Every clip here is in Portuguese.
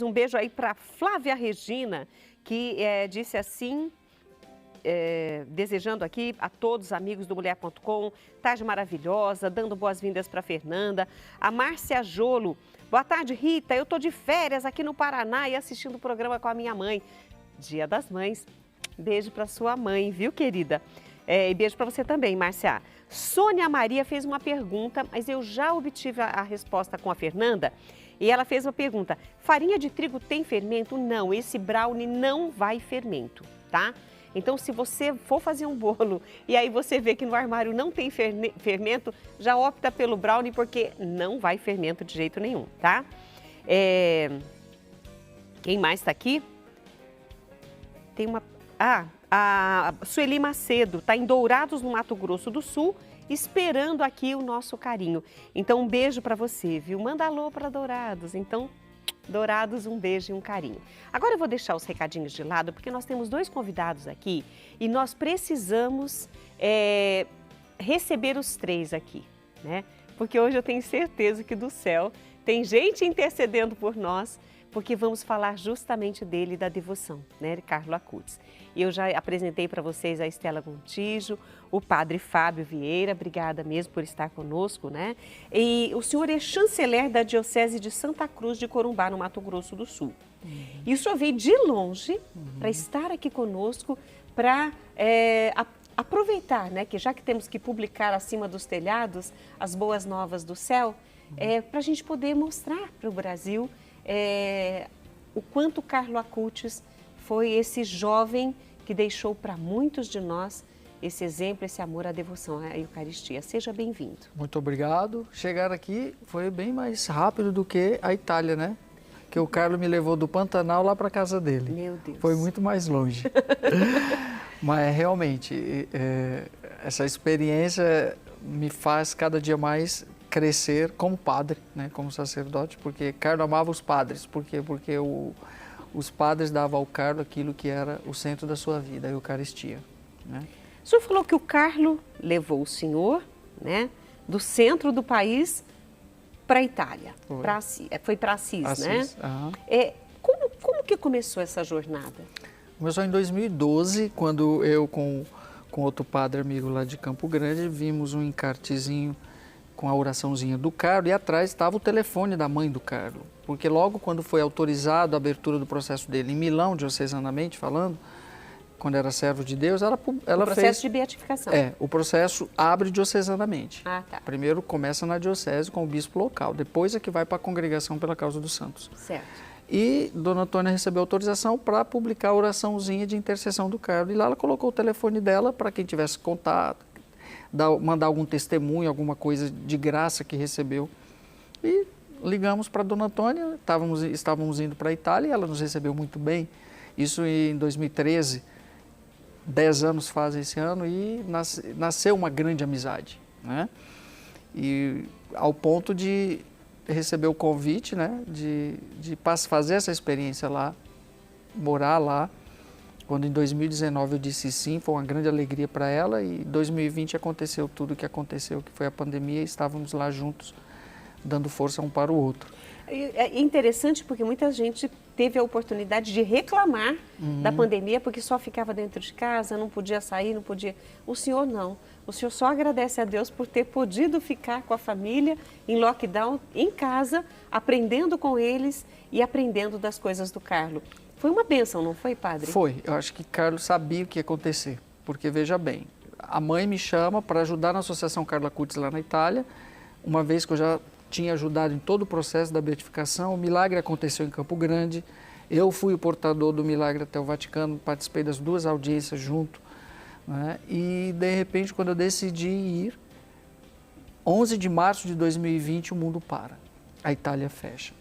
Um beijo aí para Flávia Regina, que disse assim, desejando aqui a todos os amigos do Mulher.com, tarde maravilhosa, dando boas-vindas para Fernanda. A Márcia Jolo, boa tarde, Rita, eu tô de férias aqui no Paraná e assistindo o programa com a minha mãe. Dia das Mães, beijo para sua mãe, viu, querida? E beijo para você também, Márcia. Sônia Maria fez uma pergunta, mas eu já obtive a resposta com a Fernanda. E ela fez uma pergunta, farinha de trigo tem fermento? Não, esse brownie não vai fermento, tá? Então, se você for fazer um bolo e aí você vê que no armário não tem fermento, já opta pelo brownie porque não vai fermento de jeito nenhum, tá? Quem mais está aqui? Tem uma... a Sueli Macedo está em Dourados, no Mato Grosso do Sul, esperando aqui o nosso carinho. Então, um beijo para você, viu? Manda alô para Dourados. Então, Dourados, um beijo e um carinho. Agora eu vou deixar os recadinhos de lado, porque nós temos dois convidados aqui e nós precisamos receber os três aqui, né? Porque hoje eu tenho certeza que do céu tem gente intercedendo por nós, porque vamos falar justamente dele, da devoção, né, Carlo Acutis. E eu já apresentei para vocês a Estela Gontijo, o padre Fábio Vieira, obrigada mesmo por estar conosco, né? E o senhor é chanceler da Diocese de Santa Cruz de Corumbá, no Mato Grosso do Sul. E o senhor veio de longe para estar aqui conosco, para aproveitar, né, que já que temos que publicar acima dos telhados as boas novas do céu, para a gente poder mostrar para o Brasil o quanto Carlo Acutis foi esse jovem que deixou para muitos de nós esse exemplo, esse amor à devoção à Eucaristia. Seja bem-vindo. Muito obrigado. Chegar aqui foi bem mais rápido do que a Itália, né? Que o Carlo me levou do Pantanal lá para casa dele. Meu Deus. Foi muito mais longe. Mas realmente, essa experiência me faz cada dia mais crescer como padre, né, como sacerdote, porque Carlo amava os padres. Por quê? Porque os padres davam ao Carlo aquilo que era o centro da sua vida, a Eucaristia, né? O senhor falou que o Carlo levou o senhor, né, do centro do país para a Itália. Foi para Assis, né? Aham. Como que começou essa jornada? Começou em 2012, quando eu com outro padre amigo lá de Campo Grande, vimos um encartezinho com a oraçãozinha do Carlo, e atrás estava o telefone da mãe do Carlo, porque logo quando foi autorizado a abertura do processo dele em Milão, diocesanamente falando, quando era servo de Deus, ela o processo de beatificação. O processo abre diocesanamente. Ah, tá. Primeiro começa na diocese com o bispo local, depois é que vai para a congregação pela causa dos santos. Certo. E Dona Antônia recebeu autorização para publicar a oraçãozinha de intercessão do Carlo, e lá ela colocou o telefone dela para quem tivesse contato, mandar algum testemunho, alguma coisa de graça que recebeu. E ligamos para a Dona Antônia, estávamos indo para a Itália e ela nos recebeu muito bem. Isso em 2013, 10 anos faz esse ano, e nasceu uma grande amizade, né? E ao ponto de receber o convite, né, de fazer essa experiência lá, morar lá. Quando em 2019 eu disse sim, foi uma grande alegria para ela, e em 2020 aconteceu tudo o que aconteceu, que foi a pandemia, e estávamos lá juntos, dando força um para o outro. É interessante porque muita gente teve a oportunidade de reclamar da pandemia, porque só ficava dentro de casa, não podia sair, não podia... O senhor não. O senhor só agradece a Deus por ter podido ficar com a família em lockdown, em casa, aprendendo com eles e aprendendo das coisas do Carlo. Foi uma bênção, não foi, padre? Foi. Eu acho que Carlo sabia o que ia acontecer, porque veja bem, a mãe me chama para ajudar na Associação Carlo Acutis lá na Itália, uma vez que eu já tinha ajudado em todo o processo da beatificação. O milagre aconteceu em Campo Grande, eu fui o portador do milagre até o Vaticano, participei das 2 audiências junto, né? E de repente, quando eu decidi ir, 11 de março de 2020 o mundo para, a Itália fecha.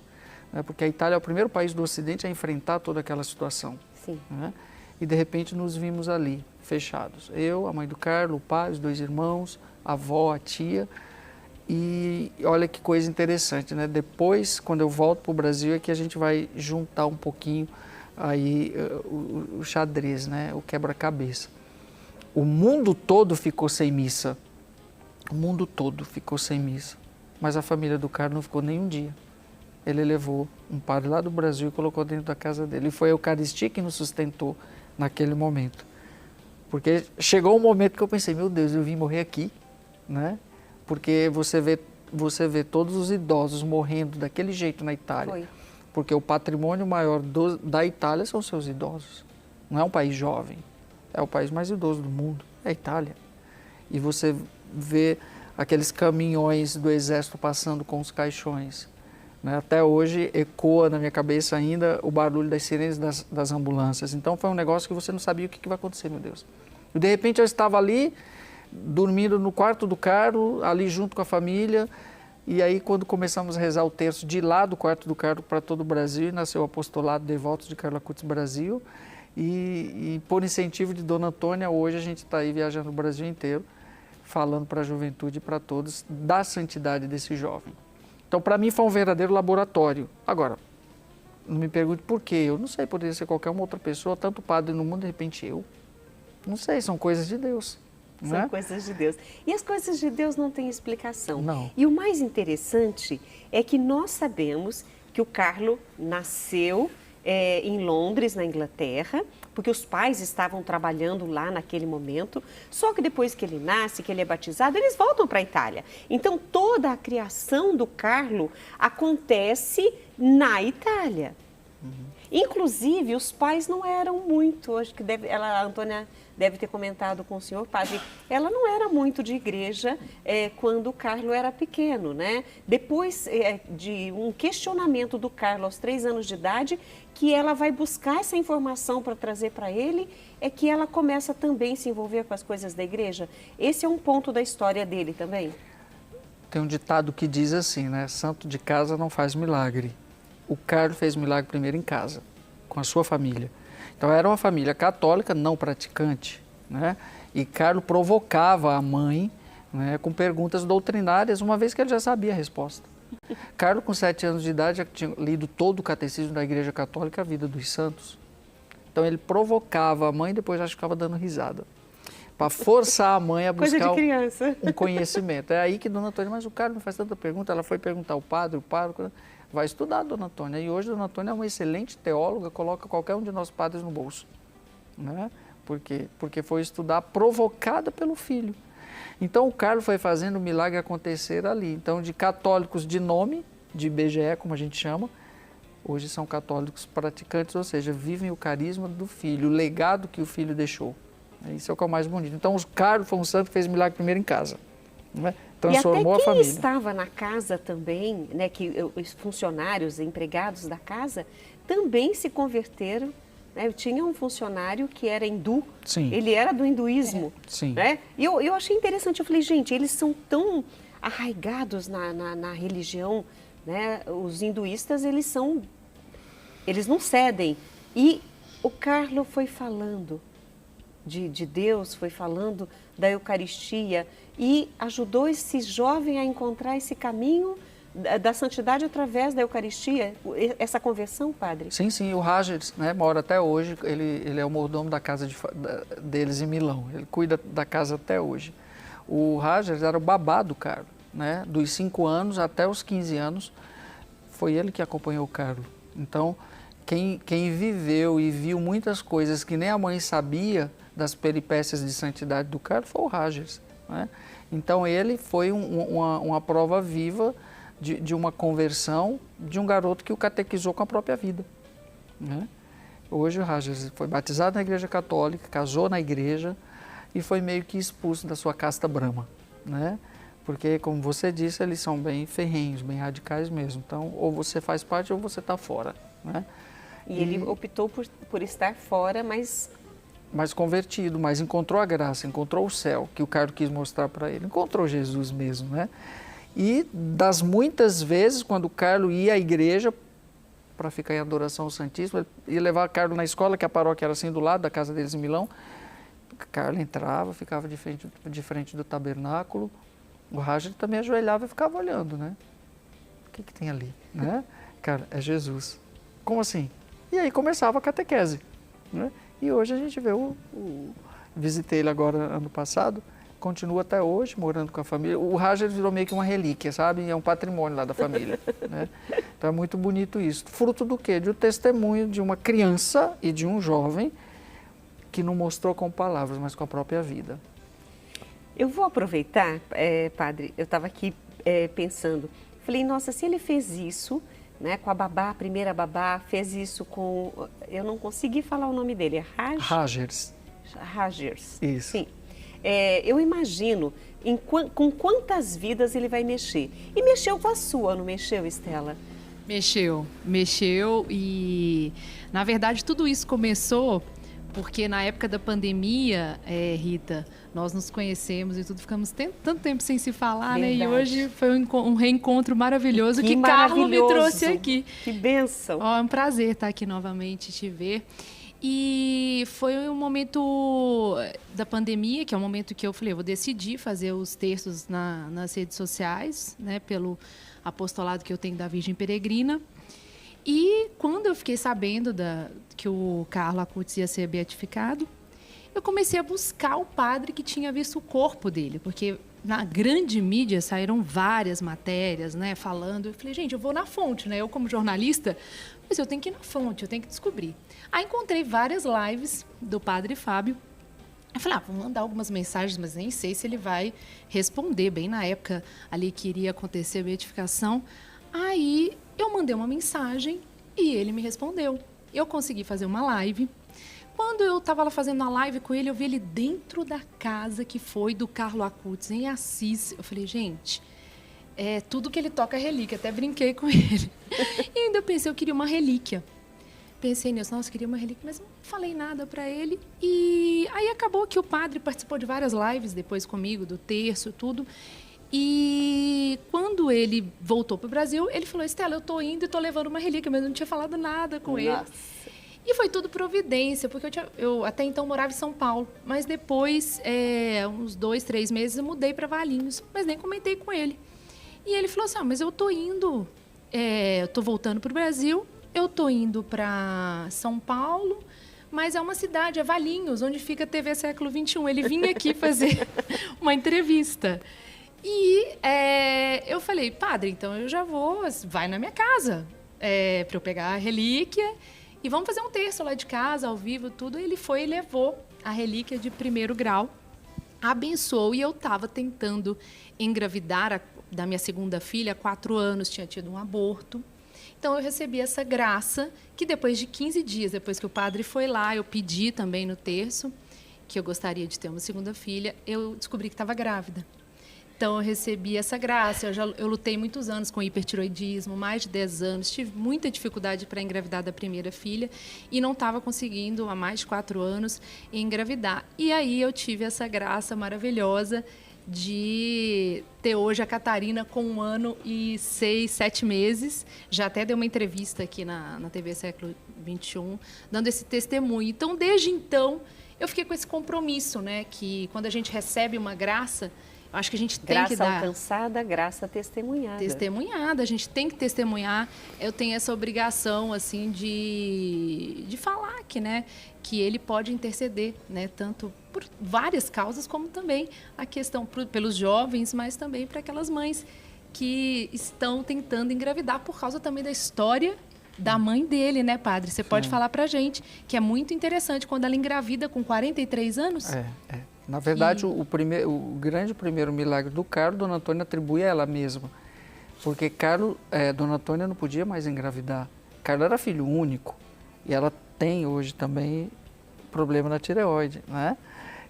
Porque a Itália é o primeiro país do Ocidente a enfrentar toda aquela situação. Sim. Né? E de repente nos vimos ali, fechados. Eu, a mãe do Carlo, o pai, os 2 irmãos, a avó, a tia. E olha que coisa interessante, né? Depois, quando eu volto para o Brasil, é que a gente vai juntar um pouquinho aí o xadrez, né? O quebra-cabeça. O mundo todo ficou sem missa. O mundo todo ficou sem missa. Mas a família do Carlo não ficou nem um dia. ele levou um padre lá do Brasil e colocou dentro da casa dele. E foi a Eucaristia que nos sustentou naquele momento. Porque chegou um momento que eu pensei, meu Deus, eu vim morrer aqui, né? Porque você vê todos os idosos morrendo daquele jeito na Itália. Foi. Porque o patrimônio maior da Itália são seus idosos. Não é um país jovem, é o país mais idoso do mundo, é a Itália. E você vê aqueles caminhões do exército passando com os caixões. Né? Até hoje ecoa na minha cabeça ainda o barulho das sirenes das ambulâncias. Então foi um negócio que você não sabia o que vai acontecer, meu Deus. E de repente eu estava ali, dormindo no quarto do carro, ali junto com a família. E aí quando começamos a rezar o terço de lá do quarto do carro para todo o Brasil, nasceu o apostolado Devotos de Carlo Acutis Brasil. E por incentivo de Dona Antônia, hoje a gente está aí viajando o Brasil inteiro, falando para a juventude e para todos da santidade desse jovem. Então, para mim, foi um verdadeiro laboratório. Agora, não me pergunte por quê. Eu não sei, poderia ser qualquer uma outra pessoa, tanto padre no mundo, de repente eu. Não sei, são coisas de Deus. São coisas de Deus. E as coisas de Deus não têm explicação. Não. E o mais interessante é que nós sabemos que o Carlo nasceu em Londres, na Inglaterra, porque os pais estavam trabalhando lá naquele momento, só que depois que ele nasce, que ele é batizado, eles voltam para a Itália. Então, toda a criação do Carlo acontece na Itália. Inclusive, os pais não eram muito, acho que a Antônia deve ter comentado com o senhor, padre, ela não era muito de igreja quando o Carlo era pequeno, né? Depois de um questionamento do Carlo aos 3 anos de idade, que ela vai buscar essa informação para trazer para ele, é que ela começa também a se envolver com as coisas da igreja. Esse é um ponto da história dele também. Tem um ditado que diz assim, né? Santo de casa não faz milagre. O Carlo fez milagre primeiro em casa, com a sua família. Então era uma família católica, não praticante, né? E Carlo provocava a mãe, né, com perguntas doutrinárias, uma vez que ele já sabia a resposta. Carlo, com 7 anos de idade, já tinha lido todo o catecismo da Igreja Católica, a vida dos santos. Então ele provocava a mãe e depois já ficava dando risada, para forçar a mãe a buscar um conhecimento. É aí que Dona Antônia, mas o Carlo não faz tanta pergunta, ela foi perguntar ao padre, o padre vai estudar, Dona Antônia. E hoje Dona Antônia é uma excelente teóloga, coloca qualquer um de nós padres no bolso, né? Porque foi estudar provocada pelo filho. Então o Carlo foi fazendo o milagre acontecer ali. Então de católicos de nome, de IBGE, como a gente chama, hoje são católicos praticantes, ou seja, vivem o carisma do filho, o legado que o filho deixou. Isso é o que é o mais bonito. Então o Carlo foi um santo que fez milagre primeiro em casa, né? Transformou a família. E até quem estava na casa também, né, que os funcionários, empregados da casa, também se converteram. Né? Eu tinha um funcionário que era hindu, Sim. Ele era do hinduísmo. Sim. Né? E eu achei interessante, eu falei, gente, eles são tão arraigados na religião, né? Os hinduístas, eles não cedem. E o Carlo foi falando de Deus, foi falando da Eucaristia e ajudou esse jovem a encontrar esse caminho da santidade através da Eucaristia, essa conversão, padre? Sim, sim, o Rogers, né, mora até hoje, ele é o mordomo da casa deles em Milão, ele cuida da casa até hoje. O Rogers era o babá do Carlo, né, dos 5 anos até os 15 anos, foi ele que acompanhou o Carlo. Então, quem viveu e viu muitas coisas que nem a mãe sabia das peripécias de santidade do Carlo foi o Rogers, né? Então ele foi uma prova viva de uma conversão de um garoto que o catequizou com a própria vida, né? Hoje o Rogers foi batizado na Igreja Católica, casou na igreja e foi meio que expulso da sua casta brahma, né? Porque, como você disse, eles são bem ferrenhos, bem radicais mesmo. Então, ou você faz parte ou você está fora, né? E ele optou por estar fora, mas convertido, mas encontrou a graça, encontrou o céu, que o Carlo quis mostrar para ele. Encontrou Jesus mesmo, né? E das muitas vezes, quando o Carlo ia à igreja para ficar em adoração ao Santíssimo, ele ia levar o Carlo na escola, que a paróquia era assim do lado da casa deles em Milão. O Carlo entrava, ficava de frente do tabernáculo. O Roger também ajoelhava e ficava olhando, né? O que tem ali, né? Cara, é Jesus. Como assim? E aí começava a catequese, né? E hoje a gente vê visitei ele agora ano passado, continua até hoje morando com a família. O Rager virou meio que uma relíquia, sabe? É um patrimônio lá da família, né? Então é muito bonito isso. Fruto do quê? De um testemunho de uma criança e de um jovem que não mostrou com palavras, mas com a própria vida. Eu vou aproveitar, padre, eu estava aqui pensando, falei, nossa, se ele fez isso, né, com a babá, a primeira babá, fez isso com, eu não consegui falar o nome dele, é Ragers. Ragers. Isso. Sim. Eu imagino com quantas vidas ele vai mexer. E mexeu com a sua, não mexeu, Estela? Mexeu e, na verdade, tudo isso começou porque na época da pandemia, Rita, nós nos conhecemos e tudo, ficamos tanto tempo sem se falar, né? E hoje foi um reencontro maravilhoso que Carlo me trouxe aqui. Que bênção! É um prazer estar aqui novamente, te ver. E foi um momento da pandemia, que é um momento que eu falei, eu vou decidir fazer os textos nas redes sociais, né? Pelo apostolado que eu tenho da Virgem Peregrina. E quando eu fiquei sabendo que o Carlo Acutis ia ser beatificado, eu comecei a buscar o padre que tinha visto o corpo dele, porque na grande mídia saíram várias matérias, né, falando. Eu falei, gente, eu vou na fonte, né? Eu como jornalista, mas eu tenho que ir na fonte, eu tenho que descobrir. Aí encontrei várias lives do padre Fábio. Eu falei, vou mandar algumas mensagens, mas nem sei se ele vai responder. Bem na época ali que iria acontecer a beatificação. Aí eu mandei uma mensagem e ele me respondeu. Eu consegui fazer uma live. Quando eu estava lá fazendo a live com ele, eu vi ele dentro da casa que foi do Carlo Acutis, em Assis. Eu falei, gente, tudo que ele toca é relíquia. Até brinquei com ele. E ainda pensei, eu queria uma relíquia. Pensei nisso, nossa, eu queria uma relíquia, mas não falei nada para ele. E aí acabou que o padre participou de várias lives depois comigo, do terço, tudo. E quando ele voltou para o Brasil, ele falou, Estela, eu estou indo e estou levando uma relíquia, mas eu não tinha falado nada com ele. E foi tudo providência, porque eu até então morava em São Paulo, mas depois, uns 2, 3 meses, eu mudei para Valinhos, mas nem comentei com ele. E ele falou assim, mas eu estou indo, eu estou voltando para o Brasil, eu estou indo para São Paulo, mas é uma cidade, é Valinhos, onde fica a TV Século XXI. Ele vinha aqui fazer uma entrevista. E eu falei, padre, então eu já vou, vai na minha casa para eu pegar a relíquia e vamos fazer um terço lá de casa, ao vivo, tudo. Ele foi e levou a relíquia de 1º grau, abençoou, e eu estava tentando engravidar da minha segunda filha há 4 anos, tinha tido um aborto. Então eu recebi essa graça, que depois de 15 dias, depois que o padre foi lá, eu pedi também no terço, que eu gostaria de ter uma segunda filha, eu descobri que estava grávida. Então, eu recebi essa graça. Eu lutei muitos anos com hipertiroidismo, mais de 10 anos. Tive muita dificuldade para engravidar da primeira filha e não estava conseguindo, há mais de 4 anos, engravidar. E aí eu tive essa graça maravilhosa de ter hoje a Catarina com 1 ano e 6, 7 meses. Já até dei uma entrevista aqui na TV Século XXI, dando esse testemunho. Então, desde então, eu fiquei com esse compromisso, né? Que quando a gente recebe uma graça, acho que a gente tem que dar... Graça alcançada, graça testemunhada. Testemunhada, a gente tem que testemunhar. Eu tenho essa obrigação, assim, de falar que ele pode interceder, né? Tanto por várias causas, como também a questão pelos jovens, mas também para aquelas mães que estão tentando engravidar por causa também da história da mãe dele, né, padre? Você pode falar para a gente, que é muito interessante, quando ela engravida com 43 anos... Na verdade, o grande primeiro milagre do Carlo, Dona Antônia atribui a ela mesma. Porque Dona Antônia não podia mais engravidar. Carlo era filho único. E ela tem hoje também problema na tireoide, né?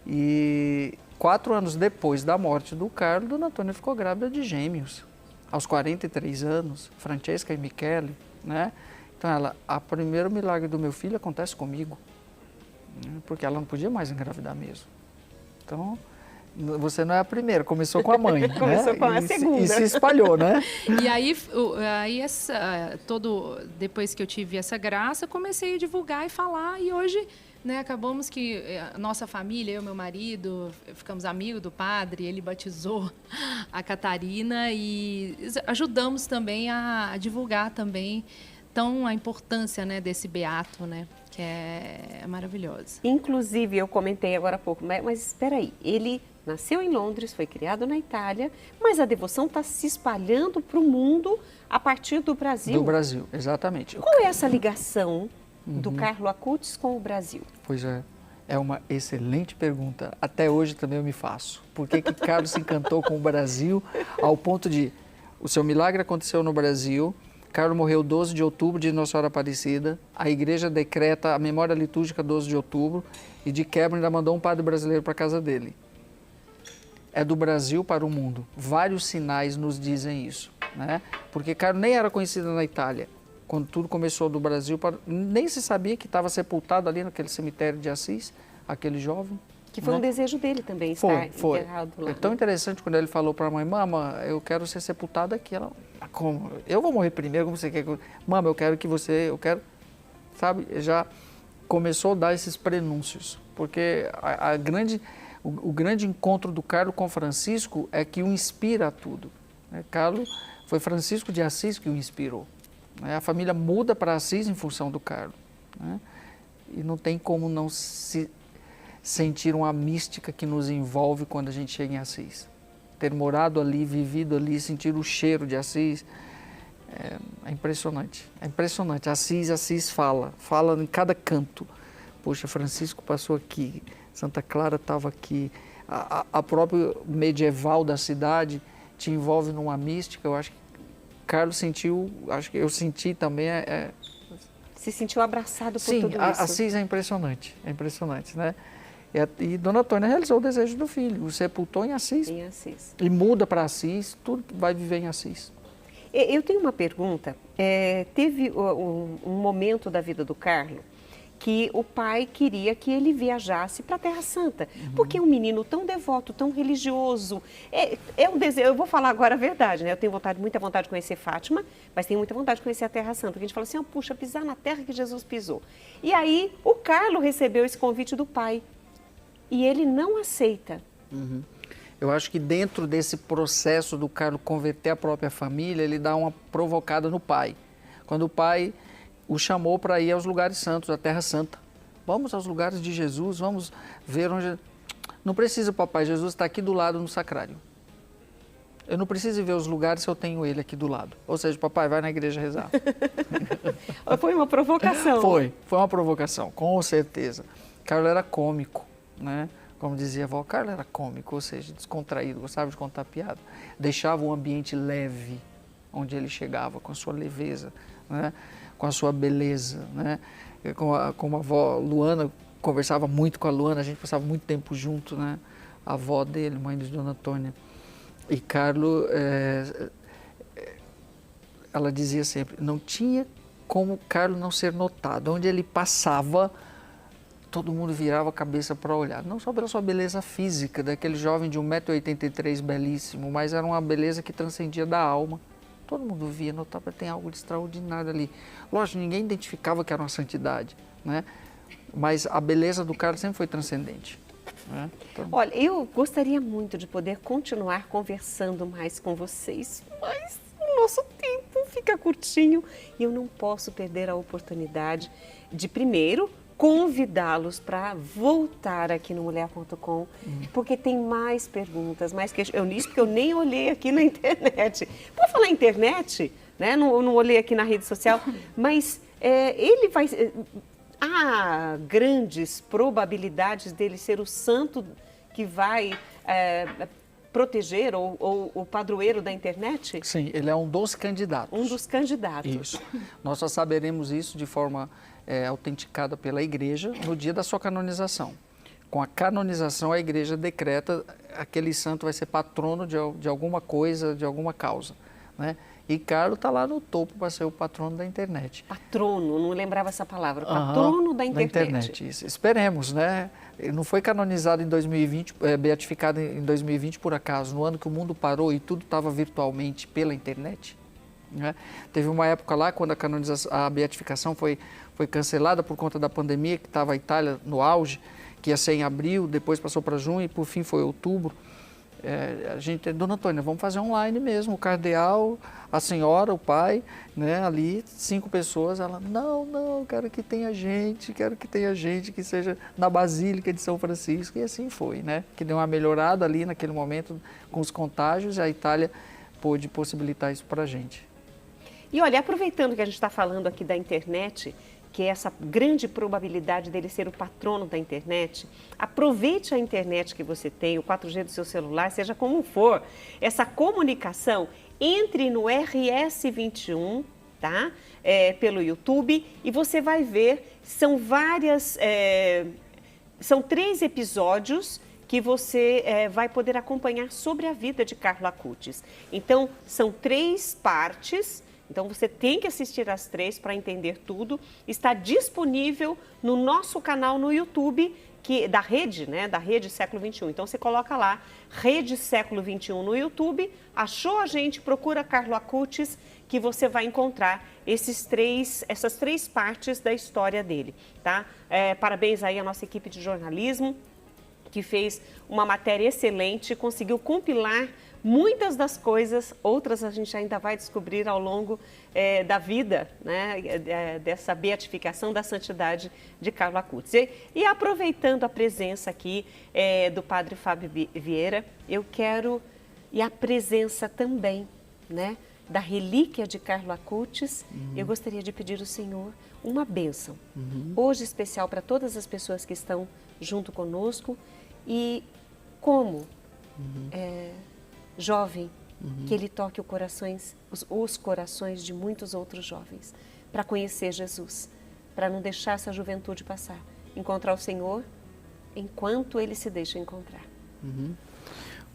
E 4 anos depois da morte do Carlo, Dona Antônia ficou grávida de gêmeos. Aos 43 anos, Francesca e Michele, né? Então, o primeiro milagre do meu filho acontece comigo. Porque ela não podia mais engravidar mesmo. Então, você não é a primeira, começou com a mãe. Começou com a segunda. E se espalhou, né? E aí depois que eu tive essa graça, comecei a divulgar e falar. E hoje, né, acabamos que a nossa família, eu e meu marido, ficamos amigos do padre, ele batizou a Catarina e ajudamos também a divulgar também Então, a importância, né, desse beato, né, que é maravilhosa. Inclusive, eu comentei agora há pouco, mas espera aí, ele nasceu em Londres, foi criado na Itália, mas a devoção está se espalhando para o mundo a partir do Brasil. Do Brasil, exatamente. Qual é essa ligação do Carlo Acutis com o Brasil? Pois é uma excelente pergunta. Até hoje também eu me faço. Por que Carlos se encantou com o Brasil ao ponto de... O seu milagre aconteceu no Brasil, Carlos morreu 12 de outubro de Nossa Senhora Aparecida, a igreja decreta a memória litúrgica 12 de outubro e de quebra ainda mandou um padre brasileiro para a casa dele. É do Brasil para o mundo. Vários sinais nos dizem isso, né? Porque Carlos nem era conhecido na Itália. Quando tudo começou do Brasil, nem se sabia que estava sepultado ali naquele cemitério de Assis, aquele jovem. Que foi um desejo dele também, estar enterrado lá. É tão interessante quando ele falou para a mãe, mama, eu quero ser sepultado aqui. Ela, como? Eu vou morrer primeiro, como você quer? Mama, eu quero que você, sabe? Já começou a dar esses prenúncios, porque o grande encontro do Carlos com Francisco é que o inspira a tudo. Carlos, foi Francisco de Assis que o inspirou. A família muda para Assis em função do Carlos. E não tem como não se sentir uma mística que nos envolve quando a gente chega em Assis. Ter morado ali, vivido ali, sentir o cheiro de Assis, é impressionante. É impressionante. Assis fala em cada canto. Poxa, Francisco passou aqui, Santa Clara estava aqui. A própria medieval da cidade te envolve numa mística. Eu acho que Carlos sentiu, acho que eu senti também. Se sentiu abraçado por sim, tudo isso. Assis é impressionante, né? E Dona Antônia realizou o desejo do filho, o sepultou em Assis. Em Assis. E muda para Assis, tudo vai viver em Assis. Eu tenho uma pergunta. Teve um momento da vida do Carlos que o pai queria que ele viajasse para a Terra Santa, porque é um menino tão devoto, tão religioso. É um desejo. Eu vou falar agora a verdade, né? Eu tenho muita vontade de conhecer Fátima, mas tenho muita vontade de conhecer a Terra Santa. Porque a gente fala assim, puxa, pisar na terra que Jesus pisou. E aí o Carlos recebeu esse convite do pai e ele não aceita. Eu acho que dentro desse processo do Carlos converter a própria família, ele dá uma provocada no pai. Quando o pai o chamou para ir aos lugares santos, à Terra Santa. Vamos aos lugares de Jesus, vamos ver onde... Não precisa, papai, Jesus está aqui do lado no sacrário. Eu não preciso ver os lugares se eu tenho ele aqui do lado. Ou seja, papai, vai na igreja rezar. Foi uma provocação. Foi uma provocação, com certeza. Carlos era cômico, né? Como dizia a avó, Carlos era cômico, ou seja, descontraído, gostava de contar piada. Deixava o ambiente leve, onde ele chegava, com a sua leveza, né? Com a sua beleza, né? Com a avó Luana, conversava muito com a Luana, a gente passava muito tempo junto, né? A avó dele, mãe de Dona Antônia. E Carlos, ela dizia sempre, não tinha como Carlos não ser notado. Onde ele passava, todo mundo virava a cabeça para olhar. Não só pela sua beleza física, daquele jovem de 1,83 m belíssimo, mas era uma beleza que transcendia da alma. Todo mundo via, notava que tem algo de extraordinário ali. Lógico, ninguém identificava que era uma santidade, né? Mas a beleza do Carlos sempre foi transcendente. Né? Então... Olha, eu gostaria muito de poder continuar conversando mais com vocês, mas o nosso tempo fica curtinho e eu não posso perder a oportunidade de, primeiro, convidá-los para voltar aqui no Mulher.com, porque tem mais perguntas, mais questionamentos, porque eu nem olhei aqui na internet. Por falar em internet, né? Não olhei aqui na rede social, mas ele vai... Há grandes probabilidades dele ser o santo que vai proteger ou o padroeiro da internet? Sim, ele é um dos candidatos. Um dos candidatos. Isso. Nós só saberemos isso de forma autenticada pela igreja no dia da sua canonização. Com a canonização, a igreja decreta aquele santo vai ser patrono de alguma coisa, de alguma causa, né? E Carlos está lá no topo para ser o patrono da internet. Patrono, não lembrava essa palavra. Patrono da internet. Da internet, isso. Esperemos, né? Ele não foi canonizado em 2020, beatificado em 2020 por acaso, no ano que o mundo parou e tudo estava virtualmente pela internet. Né? Teve uma época lá, quando a beatificação foi cancelada por conta da pandemia, que estava a Itália no auge, que ia ser em abril, depois passou para junho e por fim foi outubro. a gente, Dona Antônia, vamos fazer online mesmo, o cardeal, a senhora, o pai, né, ali, 5 pessoas, ela, não, quero que tenha gente, que seja na Basílica de São Francisco, e assim foi, né, que deu uma melhorada ali naquele momento com os contágios, e a Itália pôde possibilitar isso para a gente. E olha, aproveitando que a gente está falando aqui da internet, que é essa grande probabilidade dele ser o patrono da internet, aproveite a internet que você tem, o 4G do seu celular, seja como for, essa comunicação, entre no RS21, tá? Pelo YouTube, e você vai ver, são 3 episódios que você vai poder acompanhar sobre a vida de Carlo Acutis. Então, são 3 partes. Então, você tem que assistir as 3 para entender tudo. Está disponível no nosso canal no YouTube, da rede, né? Da Rede Século XXI. Então, você coloca lá, Rede Século XXI no YouTube, achou a gente, procura Carlo Acutis, que você vai encontrar essas 3 partes da história dele, tá? Parabéns aí à nossa equipe de jornalismo, que fez uma matéria excelente, conseguiu compilar muitas das coisas, outras a gente ainda vai descobrir ao longo da vida, né, dessa beatificação da santidade de Carlo Acutis. E aproveitando a presença aqui do Padre Fábio Vieira, eu quero, e a presença também, né, da relíquia de Carlo Acutis, eu gostaria de pedir ao Senhor uma bênção, hoje especial para todas as pessoas que estão junto conosco, e como jovem, que ele toque os corações de muitos outros jovens, para conhecer Jesus, para não deixar essa juventude passar, encontrar o Senhor enquanto ele se deixa encontrar.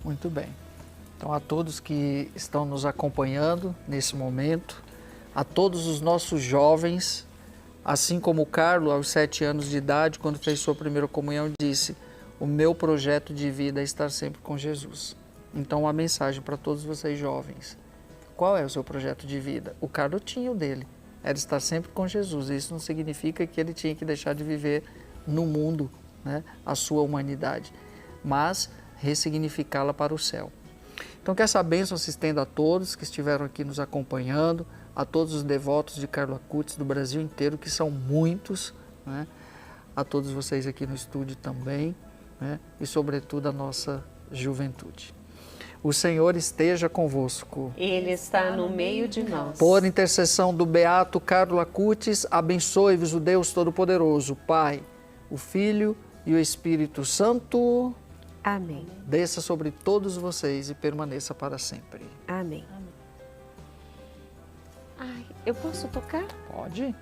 Muito bem. Então, a todos que estão nos acompanhando nesse momento, a todos os nossos jovens, assim como o Carlo, aos 7 anos de idade, quando fez sua primeira comunhão, disse: o meu projeto de vida é estar sempre com Jesus. Então, uma mensagem para todos vocês jovens. Qual é o seu projeto de vida? O Carlo tinha o dele, era estar sempre com Jesus. Isso não significa que ele tinha que deixar de viver no mundo, né, a sua humanidade, mas ressignificá-la para o céu. Então, que essa bênção se estenda a todos que estiveram aqui nos acompanhando, a todos os devotos de Carlo Acutis do Brasil inteiro, que são muitos, né, a todos vocês aqui no estúdio também, né, e sobretudo a nossa juventude. O Senhor esteja convosco. Ele está no meio de nós. Por intercessão do beato Carlo Acutis, abençoe-vos o Deus Todo-Poderoso, Pai, o Filho e o Espírito Santo. Amém. Desça sobre todos vocês e permaneça para sempre. Amém. Ai, eu posso tocar? Pode.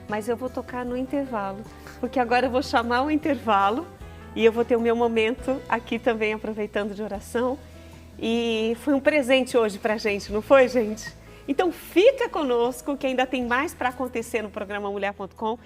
Mas eu vou tocar no intervalo, porque agora eu vou chamar o intervalo e eu vou ter o meu momento aqui também, aproveitando de oração. E foi um presente hoje pra gente, não foi, gente? Então fica conosco, que ainda tem mais para acontecer no programa Mulher.com.